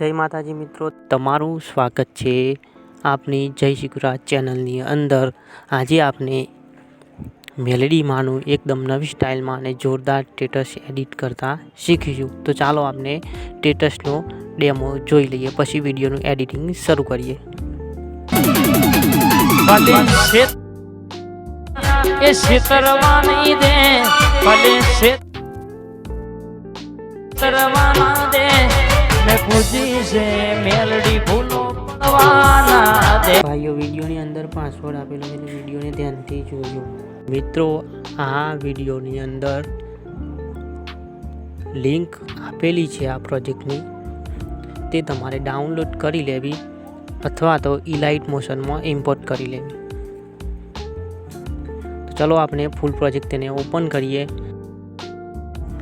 જય માતાજી મિત્રો, તમારું સ્વાગત છે આપની જય શિકુરાજ ચેનલની અંદર। આજે આપણે મેલેડીમાંનું એકદમ નવી સ્ટાઇલમાં અને જોરદાર સ્ટેટસ એડિટ કરતા શીખીશું। તો ચાલો આપણે સ્ટેટસનો ડેમો જોઈ લઈએ, પછી વિડીયોનું એડિટિંગ શરૂ કરીએ। ભાઈઓ, વિડીયોની અંદર પાસવર્ડ આપેલો છે, વિડીયોને ધ્યાનથી જોજો। મિત્રો, આ વિડીયોની અંદર લિંક આપેલી છે આ પ્રોજેક્ટની, તે તમારે ડાઉનલોડ કરી લેવી અથવા તો ઇલાઇટ મોશનમાં ઇમ્પોર્ટ કરી લેવી। તો ચલો આપણે ફૂલ પ્રોજેક્ટ તેને ઓપન કરીએ।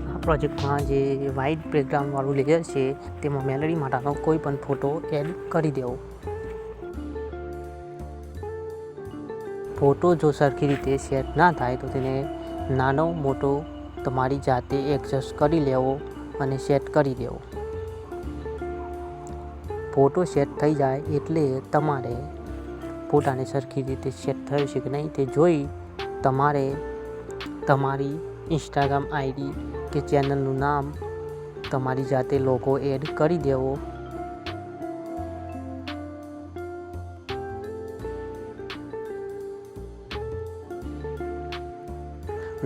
આ પ્રોજેક્ટમાં જે વ્હાઇટ બેકગ્રાઉન્ડવાળું લેયર છે તેમાં મેલેડી માટેનો કોઈ પણ ફોટો એડ કરી દેવો। ફોટો જો સરખી રીતે સેટ ના થાય તો તેને નાનો મોટો તમારી જાતે એડજસ્ટ કરી લેવો અને સેટ કરી દેવો। ફોટો સેટ થઈ જાય એટલે તમારે ફોટાને સરખી રીતે સેટ થયો છે કે નહીં તે જોઈ તમારે તમારી ઇન્સ્ટાગ્રામ આઈડી કે ચેનલનું નામ તમારી જાતે લોગો એડ કરી દેવો।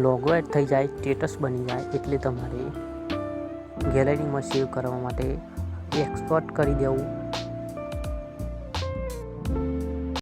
લોગો એડ થઈ જાય, સ્ટેટસ બની જાય એટલે તમારે ગેલેરીમાં સેવ કરવા માટે એક્સપોર્ટ કરી દેવું।